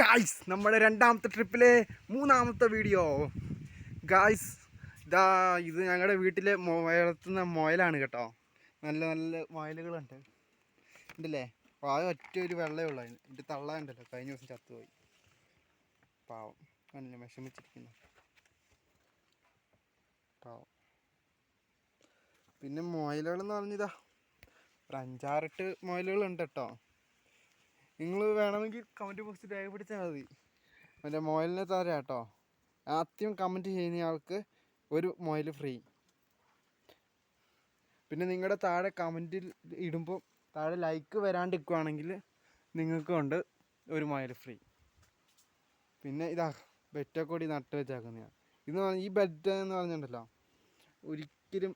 Guys നമ്മുടെ രണ്ടാമത്തെ ട്രിപ്പിലെ മൂന്നാമത്തെ വീഡിയോ. ഗായ്സ് ഇതാ ഇത് ഞങ്ങളുടെ വീട്ടിലെ വളർത്തുന്ന മുയലാണ് കേട്ടോ. നല്ല നല്ല മുയലുകളുണ്ട് ഉണ്ടല്ലേ. പാവം ഒറ്റ ഒരു വെള്ളമേ ഉള്ളൂ. എൻ്റെ തള്ള ഉണ്ടല്ലോ, കഴിഞ്ഞ ദിവസം ചത്തുപോയി. പാവം കണ്ടില്ല, വിഷമിച്ചിരിക്കുന്നു പാവം. പിന്നെ മുയലുകളെന്ന് പറഞ്ഞിതാ ഒരു 5-6 മുയലുകളുണ്ട് കേട്ടോ. നിങ്ങൾ വേണമെങ്കിൽ കമൻറ്റ് ബോക്സിൽ രേഖപ്പെടുത്തിയാൽ മതി. മറ്റേ മുയലിനെ തരാം കേട്ടോ. ആദ്യം കമൻറ്റ് ചെയ്യുന്ന ആൾക്ക് ഒരു മുയൽ ഫ്രീ. പിന്നെ നിങ്ങളുടെ താഴെ കമൻറ്റിൽ ഇടുമ്പോൾ താഴെ ലൈക്ക് വരാണ്ടിരിക്കുവാണെങ്കിൽ നിങ്ങൾക്കും ഉണ്ട് ഒരു മുയൽ ഫ്രീ. പിന്നെ ഇതാ ബെറ്റൊക്കെ നട്ട് വെച്ചേക്കുന്നതാണ്. ഇത് ഈ ബെറ്റ് എന്ന് പറഞ്ഞിട്ടുണ്ടല്ലോ ഒരിക്കലും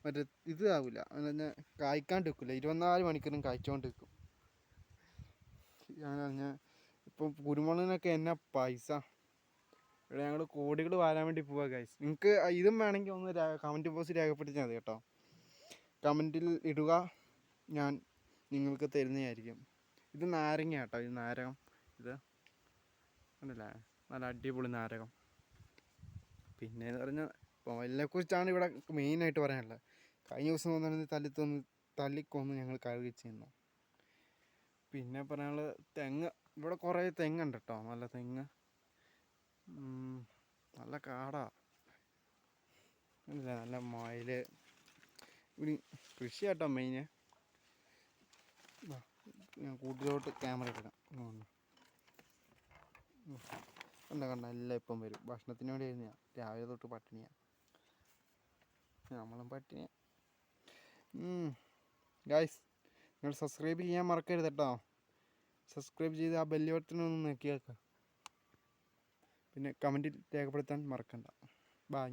മറ്റേ ഇത് ആവില്ല, പിന്നെ കായ്ക്കാണ്ട് വെക്കില്ല. 24 മണിക്കൂറും കായ്ച്ചുകൊണ്ട് വെക്കും. ഞാൻ ഇപ്പം കുരുമുളകിനൊക്കെ എന്നാ പൈസ. ഇവിടെ ഞങ്ങൾ കോടികൾ വാരാൻ വേണ്ടി പോവാ ഗൈസ്. നിങ്ങൾക്ക് ഇതും വേണമെങ്കിൽ ഒന്ന് കമൻറ്റ് ബോക്സിൽ രേഖപ്പെടുത്തിയാൽ മതി കേട്ടോ. കമൻറ്റിൽ ഇടുക, ഞാൻ നിങ്ങൾക്ക് തരുന്നതായിരിക്കും. ഇത് നാരങ്ങ കേട്ടോ, ഇത് നാരകം. ഇത് ഉണ്ടല്ലേ, നല്ല അടിപൊളി നാരകം. പിന്നെയെന്ന് പറഞ്ഞാൽ മുയലിനെക്കുറിച്ചാണ് ഇവിടെ മെയിനായിട്ട് പറയാനുള്ളത്. കഴിഞ്ഞ ദിവസം വന്നിട്ട് തല്ലിക്കൊന്ന് ഞങ്ങൾ കഴുകി ചെയ്യുന്നു. പിന്നെ പറയാനുള്ളത് തെങ്ങ്. ഇവിടെ കുറേ തെങ്ങുണ്ട് കേട്ടോ, നല്ല തെങ്ങ്, നല്ല കാടാ അല്ലേ, നല്ല മുയൽ. ഇവിടെ കൃഷി കേട്ടോ മെയിന്. ഞാൻ കൂട്ടിലോട്ട് ക്യാമറ ഇടാം. കണ്ട എല്ലാം ഇപ്പം വരും. ഭക്ഷണത്തിന് വേണ്ടി ആയിരുന്നു. രാവിലെ തൊട്ട് പട്ടിണിയാണ്, നമ്മളും പട്ടിണിയാണ്. ഗായ്സ്, നിങ്ങൾ സബ്സ്ക്രൈബ് ചെയ്യാൻ മറക്കരുത് കേട്ടോ. സബ്സ്ക്രൈബ് ചെയ്ത് ആ ബെല്ല് ബട്ടൺ ഒന്ന് നോക്കിയേക്കാം. പിന്നെ കമൻറ്റിൽ രേഖപ്പെടുത്താൻ മറക്കണ്ട. ബൈ.